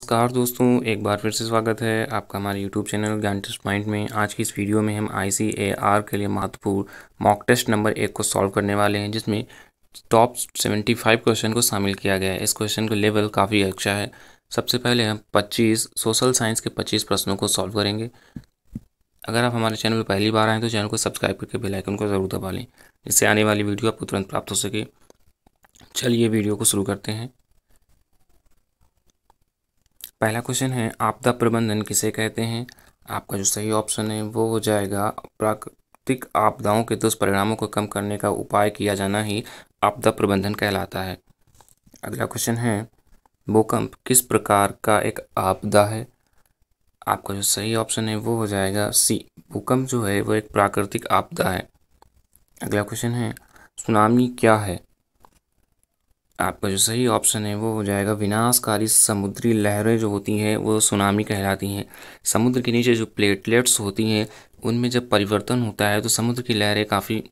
नमस्कार दोस्तों, एक बार फिर से स्वागत है आपका हमारे यूट्यूब चैनल ज्ञान टेस्ट पॉइंट में। आज की इस वीडियो में हम ICAR के लिए महत्वपूर्ण मॉक टेस्ट नंबर 1 को सॉल्व करने वाले हैं, जिसमें टॉप 75 क्वेश्चन को शामिल किया गया है। इस क्वेश्चन का लेवल काफ़ी अच्छा है। सबसे पहले हम 25 सोशल साइंस के 25 प्रश्नों को सॉल्व करेंगे। अगर आप हमारे चैनल पर पहली बार आएँ तो चैनल को सब्सक्राइब करके बेल आइकन को ज़रूर दबा लें, जिससे आने वाली वीडियो आपको तुरंत प्राप्त हो सके। चलिए वीडियो को शुरू करते हैं। पहला क्वेश्चन है, आपदा प्रबंधन किसे कहते हैं? आपका जो सही ऑप्शन है वो हो जाएगा, प्राकृतिक आपदाओं के दुष्परिणामों को कम करने का उपाय किया जाना ही आपदा प्रबंधन कहलाता है। अगला क्वेश्चन है, भूकंप किस प्रकार का एक आपदा है? आपका जो सही ऑप्शन है वो हो जाएगा सी, भूकंप जो है वो एक प्राकृतिक आपदा है। अगला क्वेश्चन है, सुनामी क्या है? आपका जो सही ऑप्शन है वो हो जाएगा, विनाशकारी समुद्री लहरें जो होती हैं वो सुनामी कहलाती हैं। समुद्र के नीचे जो प्लेटलेट्स होती हैं उनमें जब परिवर्तन होता है तो समुद्र की लहरें काफ़ी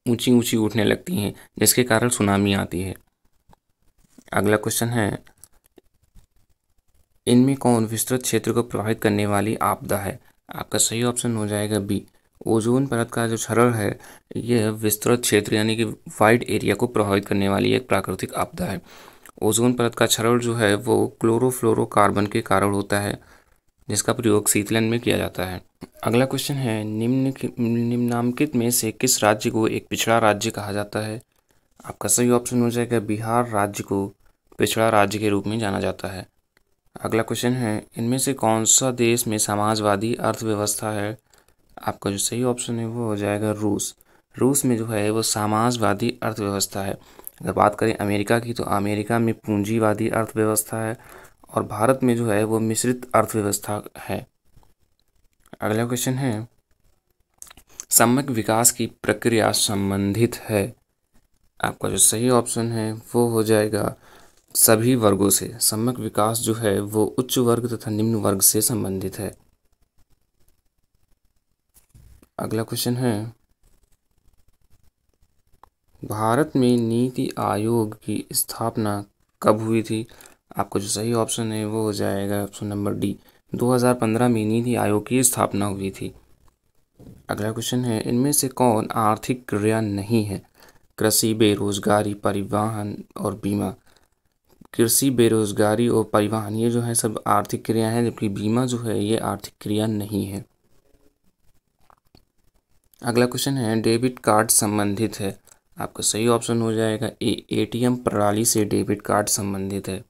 ऊंची ऊंची उठने लगती हैं, जिसके कारण सुनामी आती है। अगला क्वेश्चन है, इनमें कौन विस्तृत क्षेत्र को प्रभावित करने वाली आपदा है? आपका सही ऑप्शन हो जाएगा बी, ओजोन परत का जो क्षरण है यह विस्तृत क्षेत्र यानी कि वाइड एरिया को प्रभावित करने वाली एक प्राकृतिक आपदा है। ओजोन परत का क्षरण जो है वो क्लोरोफ्लोरोकार्बन के कारण होता है, जिसका प्रयोग शीतलन में किया जाता है। अगला क्वेश्चन है, निम्नांकित में से किस राज्य को एक पिछड़ा राज्य कहा जाता है? आपका सही ऑप्शन हो जाएगा, बिहार राज्य को पिछड़ा राज्य के रूप में जाना जाता है। अगला क्वेश्चन है, इनमें से कौन सा देश में समाजवादी अर्थव्यवस्था है? आपका जो सही ऑप्शन है वो हो जाएगा रूस। रूस में जो है वो समाजवादी अर्थव्यवस्था है। अगर बात करें अमेरिका की तो अमेरिका में पूंजीवादी अर्थव्यवस्था है और भारत में जो है वो मिश्रित अर्थव्यवस्था है। अगला क्वेश्चन है, समग्र विकास की प्रक्रिया संबंधित है। आपका जो सही ऑप्शन है वो हो जाएगा सभी वर्गों से। समग्र विकास जो है वो उच्च वर्ग तथा निम्न वर्ग से संबंधित है। अगला क्वेश्चन है, भारत में नीति आयोग की स्थापना कब हुई थी? आपका जो सही ऑप्शन है वो हो जाएगा ऑप्शन नंबर डी, 2015 में नीति आयोग की स्थापना हुई थी। अगला क्वेश्चन है, इनमें से कौन आर्थिक क्रिया नहीं है? कृषि, बेरोजगारी, परिवहन और बीमा। कृषि, बेरोजगारी और परिवहन ये जो है सब आर्थिक क्रिया है, जबकि बीमा जो है ये आर्थिक क्रिया नहीं है। अगला क्वेश्चन है, डेबिट कार्ड संबंधित है। आपका सही ऑप्शन हो जाएगा ए, ATM प्रणाली से डेबिट कार्ड संबंधित है।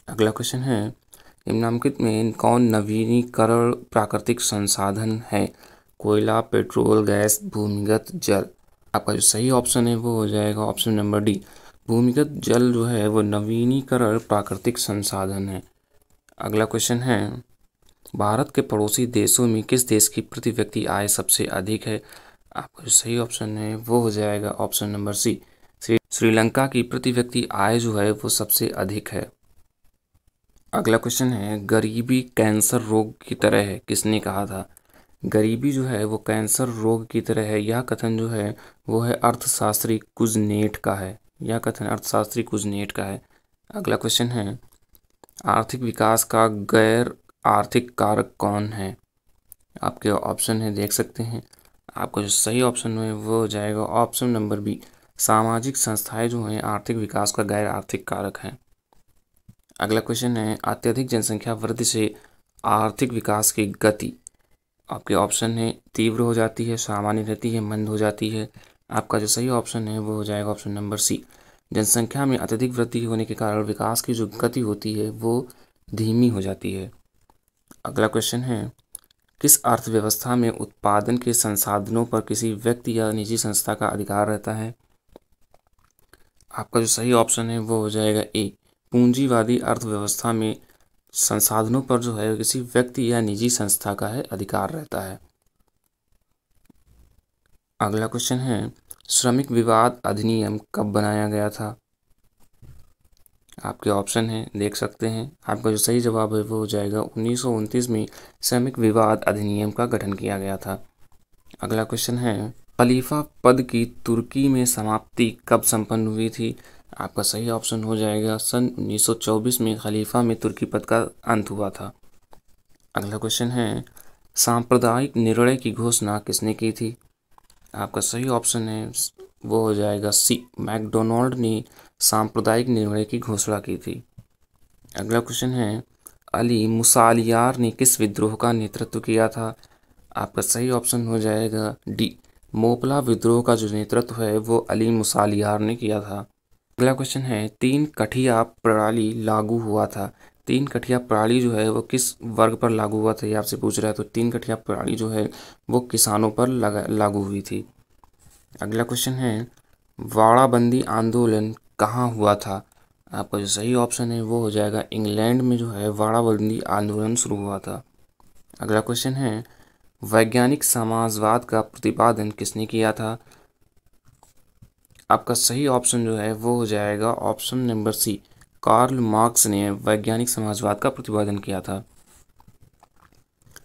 अगला क्वेश्चन है, निम्नलिखित में कौन नवीनीकरण प्राकृतिक संसाधन है? कोयला, पेट्रोल, गैस, भूमिगत जल। आपका जो सही ऑप्शन है वो हो जाएगा ऑप्शन नंबर डी, भूमिगत जल जो है वो नवीनीकरण प्राकृतिक संसाधन है। अगला क्वेश्चन है, भारत के पड़ोसी देशों में किस देश की प्रति व्यक्ति आय सबसे अधिक है? आपका जो सही ऑप्शन है वो हो जाएगा ऑप्शन नंबर सी, श्रीलंका की प्रति व्यक्ति आय जो है वो सबसे अधिक है। अगला क्वेश्चन है, गरीबी कैंसर रोग की तरह है, किसने कहा था? गरीबी जो है वो कैंसर रोग की तरह है, यह कथन जो है वो है अर्थशास्त्री कुज़नेट का है। यह कथन अर्थशास्त्री कुज़नेट का है। अगला क्वेश्चन है, आर्थिक विकास का गैर आर्थिक कारक कौन है? आपके ऑप्शन है देख सकते हैं। आपका जो सही ऑप्शन है वो हो जाएगा ऑप्शन नंबर बी, सामाजिक संस्थाएं जो हैं आर्थिक विकास का गैर आर्थिक कारक हैं। अगला क्वेश्चन है, अत्यधिक जनसंख्या वृद्धि से आर्थिक विकास की गति। आपके ऑप्शन है तीव्र हो जाती है, सामान्य रहती है, मंद हो जाती है। आपका जो सही ऑप्शन है वो हो जाएगा ऑप्शन नंबर सी, जनसंख्या में अत्यधिक वृद्धि होने के कारण विकास की जो गति होती है वो धीमी हो जाती है। अगला क्वेश्चन है, किस अर्थव्यवस्था में उत्पादन के संसाधनों पर किसी व्यक्ति या निजी संस्था का अधिकार रहता है? आपका जो सही ऑप्शन है वो हो जाएगा ए, पूंजीवादी अर्थव्यवस्था में संसाधनों पर जो है किसी व्यक्ति या निजी संस्था का है अधिकार रहता है। अगला क्वेश्चन है, श्रमिक विवाद अधिनियम कब बनाया गया था? आपके ऑप्शन है देख सकते हैं। आपका जो सही जवाब है वो हो जाएगा 1929 में श्रमिक विवाद अधिनियम का गठन किया गया था। अगला क्वेश्चन है, खलीफा पद की तुर्की में समाप्ति कब संपन्न हुई थी? आपका सही ऑप्शन हो जाएगा सन 1924 में खलीफा में तुर्की पद का अंत हुआ था। अगला क्वेश्चन है, सांप्रदायिक निर्णय की घोषणा किसने की थी? आपका सही ऑप्शन है वो हो जाएगा सी, मैकडोनाल्ड ने सांप्रदायिक निर्णय की घोषणा की थी। अगला क्वेश्चन है, अली मुसालियार ने किस विद्रोह का नेतृत्व किया था? आपका सही ऑप्शन हो जाएगा डी, मोपला विद्रोह का जो नेतृत्व है वो अली मुसालियार ने किया था। अगला क्वेश्चन है, तीन कठिया प्रणाली लागू हुआ था। तीन कठिया प्रणाली जो है वो किस वर्ग पर लागू हुआ था, ये आपसे पूछ रहा है। तो तीन कठिया प्रणाली जो है वो किसानों पर लागू हुई थी। अगला क्वेश्चन है, वाड़ाबंदी आंदोलन कहाँ हुआ था? आपका जो सही ऑप्शन है वो हो जाएगा इंग्लैंड में जो है वाड़ाबंदी आंदोलन शुरू हुआ था। अगला क्वेश्चन है, वैज्ञानिक समाजवाद का प्रतिपादन किसने किया था? आपका सही ऑप्शन जो है वो हो जाएगा option number C, Karl Marx ने वैज्ञानिक समाजवाद का प्रतिपादन किया था।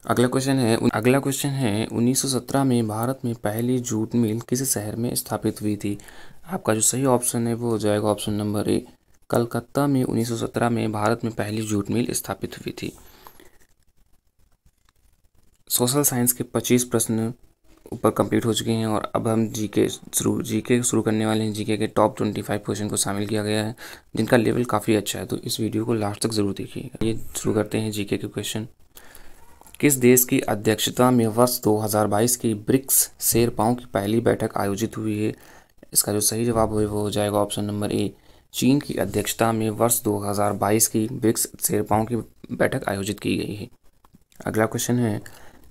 अगला क्वेश्चन है 1917 में भारत में पहली जूट मिल किस शहर में स्थापित हुई थी? आपका जो सही ऑप्शन है वो हो जाएगा ऑप्शन नंबर ए, कलकत्ता में 1917 में भारत में पहली जूट मिल स्थापित हुई थी। सोशल साइंस के 25 प्रश्न ऊपर कंप्लीट हो चुके हैं और अब हम जीके शुरू करने वाले हैं। जीके के टॉप 25 क्वेश्चन को शामिल किया गया है जिनका लेवल काफ़ी अच्छा है, तो इस वीडियो को लास्ट तक ज़रूर देखिएगा। ये शुरू करते हैं जीके के क्वेश्चन। किस देश की अध्यक्षता में वर्ष 2022 की ब्रिक्स शेरपाओं की पहली बैठक आयोजित हुई है? इसका जो सही जवाब है वो हो जाएगा ऑप्शन नंबर ए, चीन की अध्यक्षता में वर्ष 2022 की ब्रिक्स शेरपाओं की बैठक आयोजित की गई है। अगला क्वेश्चन है,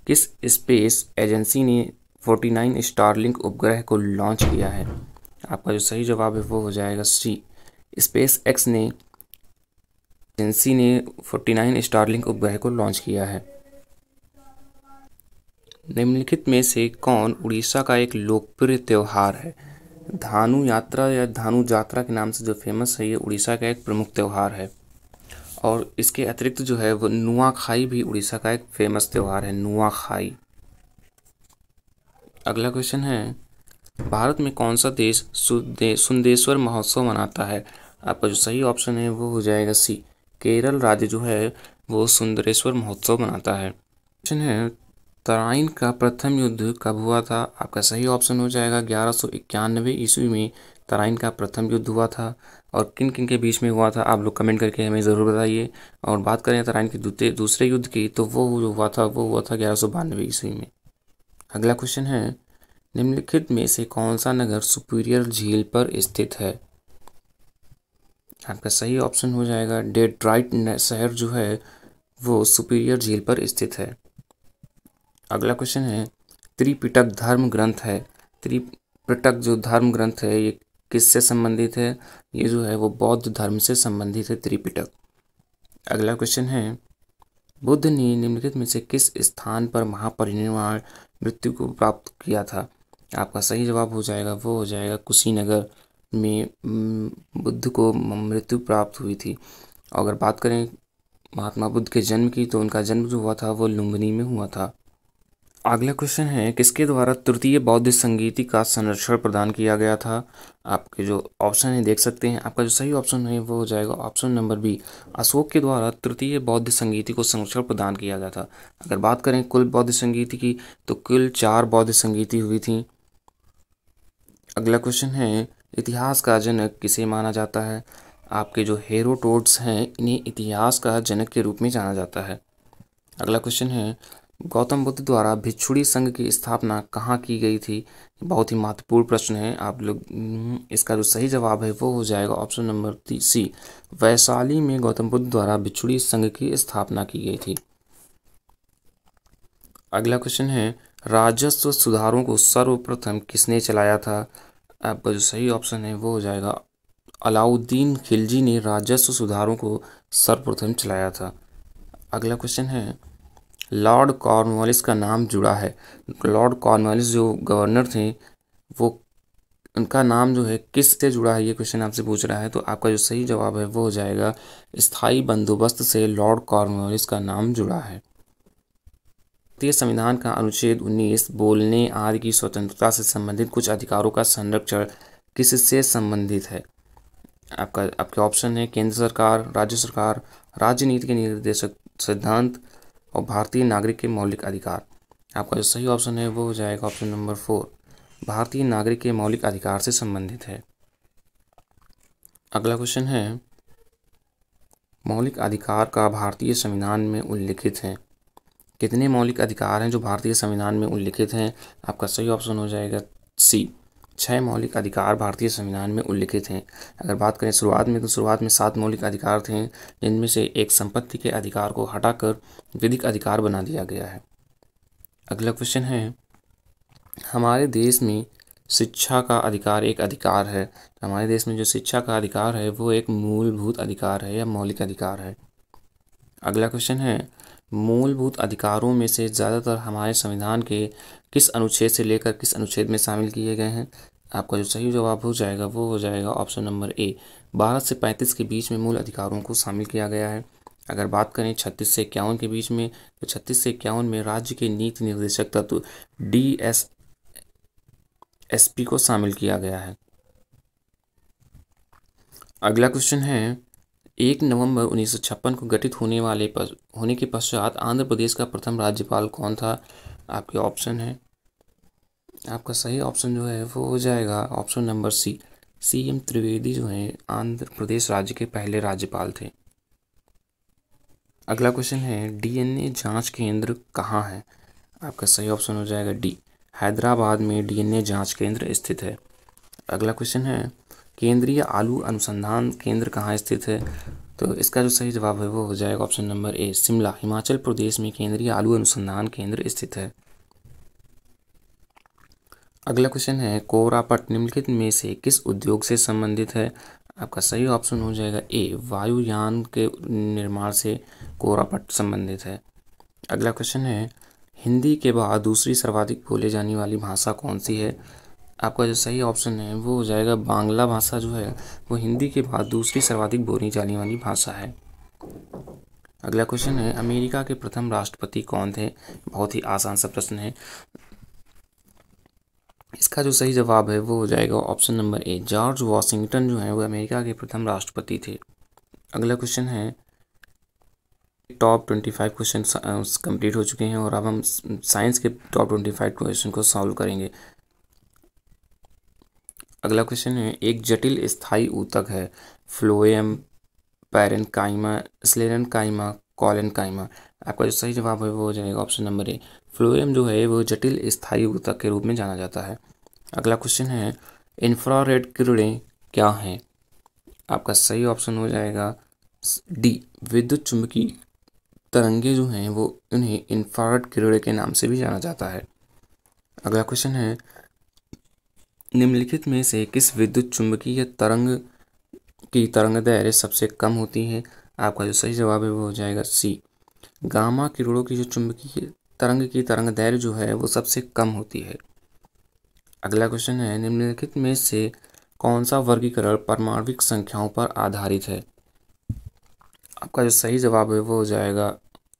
किस स्पेस एजेंसी ने 49 स्टारलिंक उपग्रह को लॉन्च किया है? आपका जो सही जवाब है वो हो जाएगा सी, स्पेस एक्स एजेंसी ने 49 स्टारलिंक उपग्रह को लॉन्च किया है। निम्नलिखित में से कौन उड़ीसा का एक लोकप्रिय त्यौहार है? धानु यात्रा या धानु यात्रा के नाम से जो फेमस है, ये उड़ीसा का एक प्रमुख त्यौहार है। और इसके अतिरिक्त जो है वो नुआखाई भी उड़ीसा का एक फेमस त्यौहार है, नुआखाई। अगला क्वेश्चन है, भारत में कौन सा देश सुंदेश्वर महोत्सव मनाता है? आपका जो सही ऑप्शन है वो हो जाएगा सी, केरल राज्य जो है वो सुंदरेश्वर महोत्सव मनाता है। क्वेश्चन है, तराइन का प्रथम युद्ध कब हुआ था? आपका सही ऑप्शन हो जाएगा 1191 ईस्वी में तराइन का प्रथम युद्ध हुआ था। और किन किन के बीच में हुआ था आप लोग कमेंट करके हमें ज़रूर बताइए। और बात करें तराइन के दूसरे युद्ध की, तो वो जो हुआ था वो हुआ था 1192 ईस्वी में। अगला क्वेश्चन है, निम्नलिखित में से कौन सा नगर सुपीरियर झील पर स्थित है? आपका सही ऑप्शन हो जाएगा डेट्रॉइट शहर जो है वो सुपीरियर झील पर स्थित है। अगला क्वेश्चन है, त्रिपिटक धर्म ग्रंथ है। त्रिपिटक जो धर्म ग्रंथ है ये किससे संबंधित है? ये जो है वो बौद्ध धर्म से संबंधित है त्रिपिटक। अगला क्वेश्चन है, बुद्ध ने निम्नलिखित में से किस स्थान पर महापरिनिर्वाण मृत्यु को प्राप्त किया था? आपका सही जवाब हो जाएगा वो हो जाएगा कुशीनगर में बुद्ध को मृत्यु प्राप्त हुई थी। अगर बात करें महात्मा बुद्ध के जन्म की, तो उनका जन्म जो हुआ था वो लुम्बिनी में हुआ था। अगला क्वेश्चन है, किसके द्वारा तृतीय बौद्ध संगीति का संरक्षण प्रदान किया गया था? आपके जो ऑप्शन है देख सकते हैं। आपका जो सही ऑप्शन है वो हो जाएगा ऑप्शन नंबर बी, अशोक के द्वारा तृतीय बौद्ध संगीति को संरक्षण प्रदान किया गया था। अगर बात करें कुल बौद्ध संगीति की, तो कुल 4 बौद्ध संगीति हुई थी। अगला क्वेश्चन है, इतिहास का जनक किसे माना जाता है? आपके जो हेरोडोटस हैं इन्हें इतिहास का जनक के रूप में जाना जाता है। अगला क्वेश्चन है, गौतम बुद्ध द्वारा भिक्षुणी संघ की स्थापना कहाँ की गई थी? बहुत ही महत्वपूर्ण प्रश्न है आप लोग। इसका जो सही जवाब है वो हो जाएगा ऑप्शन नंबर सी, वैशाली में गौतम बुद्ध द्वारा भिक्षुणी संघ की स्थापना की गई थी। अगला क्वेश्चन है, राजस्व सुधारों को सर्वप्रथम किसने चलाया था? आपका जो सही ऑप्शन है वो हो जाएगा अलाउद्दीन खिलजी ने राजस्व सुधारों को सर्वप्रथम चलाया था। अगला क्वेश्चन है, लॉर्ड कॉर्नवालिस का नाम जुड़ा है। लॉर्ड कॉर्नवालिस जो गवर्नर थे वो उनका नाम जो है किस से जुड़ा है, ये क्वेश्चन आपसे पूछ रहा है। तो आपका जो सही जवाब है वो हो जाएगा स्थायी बंदोबस्त से लॉर्ड कॉर्नवालिस का नाम जुड़ा है। भारतीय संविधान का अनुच्छेद 19 बोलने आदि की स्वतंत्रता से संबंधित कुछ अधिकारों का संरक्षण किससे संबंधित है? आपके ऑप्शन है केंद्र सरकार, राज्य सरकार, राज्य नीति के निर्देशक सिद्धांत और भारतीय नागरिक के मौलिक अधिकार। आपका जो सही ऑप्शन है वो हो जाएगा ऑप्शन नंबर 4, भारतीय नागरिक के मौलिक अधिकार से संबंधित है। अगला क्वेश्चन है, मौलिक अधिकार का भारतीय संविधान में उल्लिखित है। कितने मौलिक अधिकार हैं जो भारतीय संविधान में उल्लिखित हैं? आपका सही ऑप्शन हो जाएगा सी, 6 मौलिक अधिकार भारतीय संविधान में उल्लिखित हैं। अगर बात करें शुरुआत में, तो शुरुआत में 7 मौलिक अधिकार थे, जिनमें से एक संपत्ति के अधिकार को हटाकर विधिक अधिकार बना दिया गया है। अगला क्वेश्चन है, हमारे देश में शिक्षा का अधिकार एक अधिकार है। हमारे देश में जो शिक्षा का अधिकार है वो एक मूलभूत अधिकार है या मौलिक अधिकार है। अगला क्वेश्चन है, मूलभूत अधिकारों में से ज़्यादातर हमारे संविधान के किस अनुच्छेद से लेकर किस अनुच्छेद में शामिल किए गए हैं? आपका जो सही जवाब हो जाएगा वो हो जाएगा ऑप्शन नंबर ए, 12 से 35 के बीच में मूल अधिकारों को शामिल किया गया है। अगर बात करें 36 से 51 के बीच में, तो 36 से 51 में राज्य के नीति निर्देशक तत्व DSSP को शामिल किया गया है। अगला क्वेश्चन है, 1 नवंबर 1956 को गठित होने के पश्चात आंध्र प्रदेश का प्रथम राज्यपाल कौन था? आपके ऑप्शन है, आपका सही ऑप्शन जो है वो हो जाएगा option number C, CM Trivedi जो है आंध्र प्रदेश राज्य के पहले राज्यपाल थे। अगला क्वेश्चन है, DNA जांच केंद्र कहाँ है? आपका सही ऑप्शन हो जाएगा डी, हैदराबाद में DNA जांच केंद्र स्थित है। अगला क्वेश्चन है, केंद्रीय आलू अनुसंधान केंद्र कहाँ स्थित है? तो इसका जो सही जवाब है वो हो जाएगा option number A, Shimla, Himachal Pradesh में केंद्रीय आलू अनुसंधान केंद्र स्थित है। अगला क्वेश्चन है, कोरापट निम्नलिखित में से किस उद्योग से संबंधित है? आपका सही ऑप्शन हो जाएगा ए, वायुयान के निर्माण से कोरापट संबंधित है। अगला क्वेश्चन है, हिंदी के बाद दूसरी सर्वाधिक बोले जाने वाली भाषा कौन सी है? आपका जो सही ऑप्शन है वो हो जाएगा बांग्ला भाषा जो है वो हिंदी के बाद दूसरी सर्वाधिक बोली जाने वाली भाषा है। अगला क्वेश्चन है, अमेरिका के प्रथम राष्ट्रपति कौन थे? बहुत ही आसान सा प्रश्न है। इसका जो सही जवाब है वो हो जाएगा ऑप्शन नंबर ए, जॉर्ज वॉशिंगटन जो है वो अमेरिका के प्रथम राष्ट्रपति थे। अगला क्वेश्चन है, टॉप 25 क्वेश्चन कंप्लीट हो चुके हैं और अब हम साइंस के टॉप 25 क्वेश्चन को सॉल्व करेंगे। अगला क्वेश्चन है, एक जटिल स्थायी ऊतक है, फ्लोएम, पैरेन्काइमा, स्लेरेन्काइमा, कोलेन्काइमा। आपका जो सही जवाब है वो हो जाएगा ऑप्शन नंबर ए, फ्लोएम जो है वो जटिल स्थायी ऊतक के रूप में जाना जाता है। अगला क्वेश्चन है, इंफ्रारेड किरणें क्या हैं? आपका सही ऑप्शन हो जाएगा डी, विद्युत चुंबकीय तरंगे जो हैं वो उन्हें इंफ्रारेड किरणें के नाम से भी जाना जाता है। अगला क्वेश्चन है, निम्नलिखित में से किस विद्युत चुंबकीय तरंग की तरंगदैर्घ्य सबसे कम होती है? आपका जो सही जवाब है वो हो जाएगा सी, गामा किरणों की जो चुंबकीय तरंग की तरंगदैर्घ्य जो है वो सबसे कम होती है। अगला क्वेश्चन है, निम्नलिखित में से कौन सा वर्गीकरण परमाणविक संख्याओं पर आधारित है? आपका जो सही जवाब है वो हो जाएगा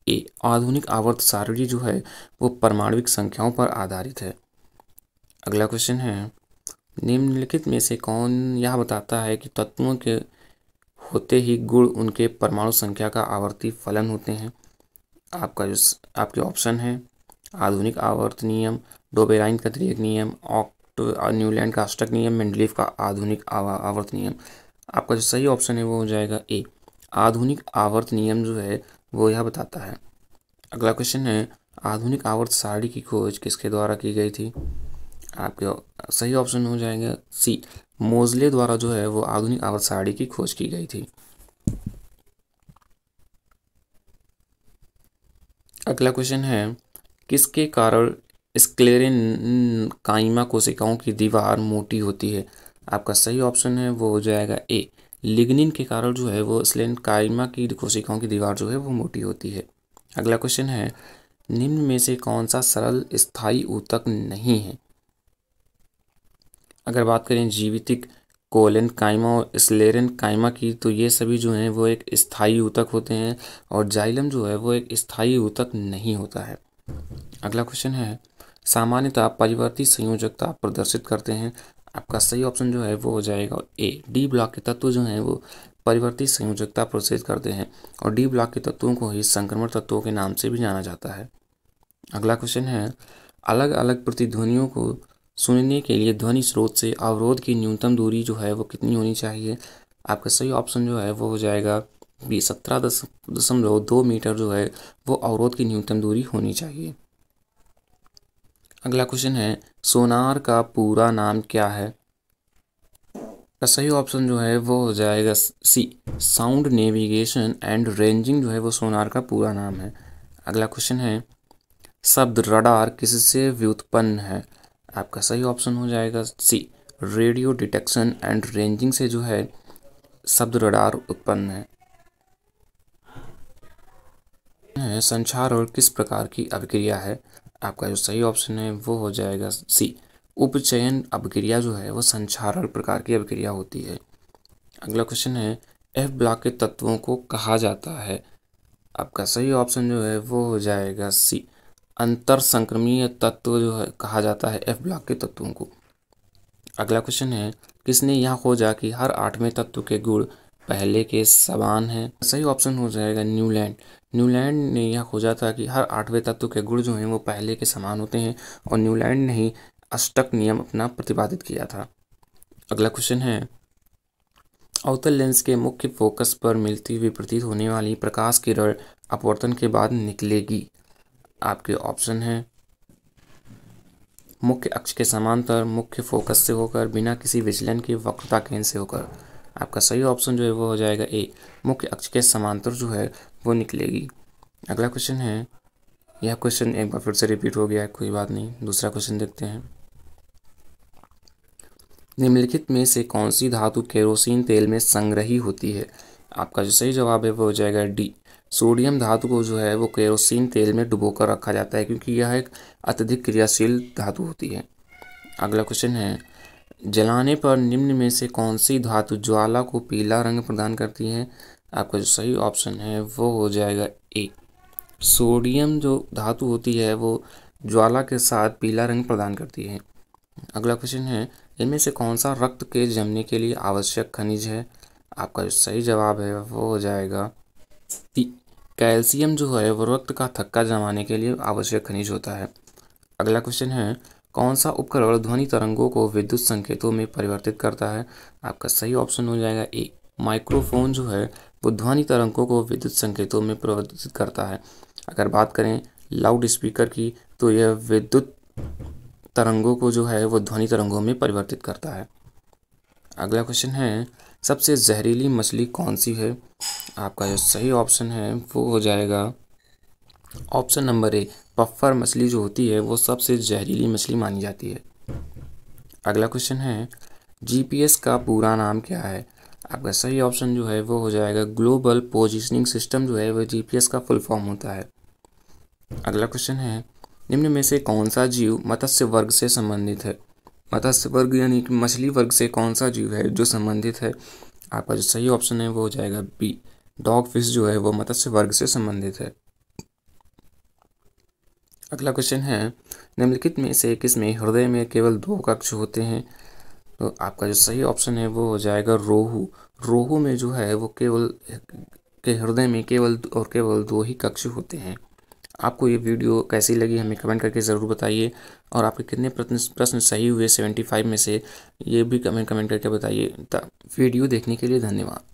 ए, आधुनिक आवर्त सारणी जो है वो परमाणविक संख्याओं पर आधारित है। अगला क्वेश्चन है, निम्नलिखित में से कौन यह बताता है कि तत्वों के होते ही गुण उनके परमाणु संख्या का आवर्ती फलन होते हैं? आपके ऑप्शन है, आधुनिक आवर्त नियम, डोबेराइन का त्रिक नियम, न्यूलैंड का अष्टक नियम, मेंडलीव का आधुनिक आवर्त नियम। आपका जो सही ऑप्शन है वो हो जाएगा ए, आधुनिक आवर्त नियम जो है वो यह बताता है। अगला क्वेश्चन है, आधुनिक आवर्त सारणी की खोज किसके द्वारा की गई थी? आपके सही ऑप्शन हो जाएगा सी, मोजले द्वारा जो है वो आधुनिक आवर्त सारणी की खोज की गई थी। अगला क्वेश्चन है, किसके कारण स्क्लेरेनकाइमा कोशिकाओं की दीवार मोटी होती है? आपका सही ऑप्शन है वो हो जाएगा ए, लिग्निन के कारण जो है वो स्क्लेरेनकाइमा की कोशिकाओं की दीवार जो है वो मोटी होती है। अगला क्वेश्चन है, निम्न में से कौन सा सरल स्थायी ऊतक नहीं है? अगर बात करें जीवितिक, कोलेनकाइमा और स्क्लेरेनकाइमा की, तो ये सभी जो हैं वो एक स्थायी ऊतक होते हैं और जाइलम जो है वो एक स्थायी ऊतक नहीं होता है। अगला क्वेश्चन है, सामान्यतः परिवर्ती संयोजकता प्रदर्शित करते हैं। आपका सही ऑप्शन जो है वो हो जाएगा ए। डी ब्लॉक के तत्व जो हैं वो परिवर्तित संयोजकता प्रोसेस करते हैं और डी ब्लॉक के तत्वों को ही संक्रमण तत्वों के नाम से भी जाना जाता है। अगला क्वेश्चन है, अलग अलग प्रतिध्वनियों को सुनने के लिए ध्वनि स्रोत से अवरोध की न्यूनतम दूरी जो है वो कितनी होनी चाहिए? आपका सही ऑप्शन जो है वो हो जाएगा बी। 17.2 मीटर जो है वो अवरोध की न्यूनतम दूरी होनी चाहिए। अगला क्वेश्चन है, सोनार का पूरा नाम क्या है? का सही ऑप्शन जो है वो हो जाएगा सी। साउंड नेविगेशन एंड रेंजिंग जो है वो सोनार का पूरा नाम है। अगला क्वेश्चन है, शब्द रडार किससे व्युत्पन्न है? आपका सही ऑप्शन हो जाएगा सी। रेडियो डिटेक्शन एंड रेंजिंग से जो है शब्द रडार उत्पन्न है। संचारण किस प्रकार की अभिक्रिया है? आपका जो सही ऑप्शन है वो हो जाएगा सी। उपचयन अभिक्रिया जो है वो संचारण प्रकार की अभिक्रिया होती है। अगला क्वेश्चन है, एफ ब्लॉक के तत्वों को कहा जाता है? आपका सही ऑप्शन जो है वो हो जाएगा सी। अंतर संक्रमणीय तत्व जो है कहा जाता है एफ ब्लॉक के तत्वों को। अगला क्वेश्चन है, किसने यह खोजा कि हर 8वें तत्व के गुण पहले के समान हैं? सही ऑप्शन हो जाएगा न्यूलैंड। न्यूलैंड ने यह खोजा था कि हर 8वें तत्व के गुण जो हैं वो पहले के समान होते हैं और न्यूलैंड ने ही अष्टक नियम अपना प्रतिपादित किया था। अगला क्वेश्चन है, अवतल लेंस के मुख्य फोकस पर मिलती हुई प्रतीत होने वाली प्रकाश किरण अपवर्तन के बाद निकलेगी। आपके ऑप्शन हैं मुख्य अक्ष के समांतर, मुख्य फोकस से होकर, बिना किसी विचलन के, वक्रता केंद्र से होकर। आपका सही ऑप्शन जो है वो हो जाएगा ए। मुख्य अक्ष के समांतर जो है वो निकलेगी। अगला क्वेश्चन है, यह क्वेश्चन एक बार फिर से रिपीट हो गया है, कोई बात नहीं, दूसरा क्वेश्चन देखते हैं। निम्नलिखित में से कौन सी धातु केरोसिन तेल में संग्रही होती है? आपका जो सही जवाब है वो हो जाएगा डी। सोडियम धातु को जो है वो केरोसिन तेल में डुबोकर रखा जाता है क्योंकि यह एक अत्यधिक क्रियाशील धातु होती है। अगला क्वेश्चन है, जलाने पर निम्न में से कौन सी धातु ज्वाला को पीला रंग प्रदान करती है? आपका जो सही ऑप्शन है वो हो जाएगा ए। सोडियम जो धातु होती है वो ज्वाला के साथ पीला रंग प्रदान करती है। अगला क्वेश्चन है, इनमें से कौन सा रक्त के जमने के लिए आवश्यक खनिज है? आपका जो सही जवाब है वो हो जाएगा सी। कैल्शियम जो है वो रक्त का थक्का जमाने के लिए आवश्यक खनिज होता है। अगला क्वेश्चन है, कौन सा उपकरण ध्वनि तरंगों को विद्युत संकेतों में परिवर्तित करता है? आपका सही ऑप्शन हो जाएगा ए। माइक्रोफोन जो है वो ध्वनि तरंगों को विद्युत संकेतों में परिवर्तित करता है। अगर बात करें लाउड स्पीकर की तो यह विद्युत तरंगों को जो है वो ध्वनि तरंगों में परिवर्तित करता है। अगला क्वेश्चन है, सबसे जहरीली मछली कौन सी है? आपका जो सही ऑप्शन है वो हो जाएगा ऑप्शन नंबर ए। पफ्फर मछली जो होती है वो सबसे जहरीली मछली मानी जाती है। अगला क्वेश्चन है, जीपीएस का पूरा नाम क्या है? आपका सही ऑप्शन जो है वो हो जाएगा ग्लोबल पोजिशनिंग सिस्टम जो है वो जीपीएस का फुल फॉर्म होता है। अगला क्वेश्चन है, निम्न में से कौन सा जीव मत्स्य वर्ग से संबंधित है? मत्स्य वर्ग यानी कि मछली वर्ग से कौन सा जीव है जो संबंधित है? आपका जो सही ऑप्शन है वो हो जाएगा बी। डॉग फिश जो है वो मत्स्य वर्ग से संबंधित है। अगला क्वेश्चन है, निम्नलिखित में से किसमें हृदय में केवल 2 कक्ष होते हैं? तो आपका जो सही ऑप्शन है वो हो जाएगा रोहू। रोहू में जो है वो केवल के हृदय में केवल 2 ही कक्ष होते हैं। आपको ये वीडियो कैसी लगी हमें कमेंट करके ज़रूर बताइए और आपके कितने प्रश्न सही हुए 75 में से, ये भी कमेंट करके बताइए। वीडियो देखने के लिए धन्यवाद।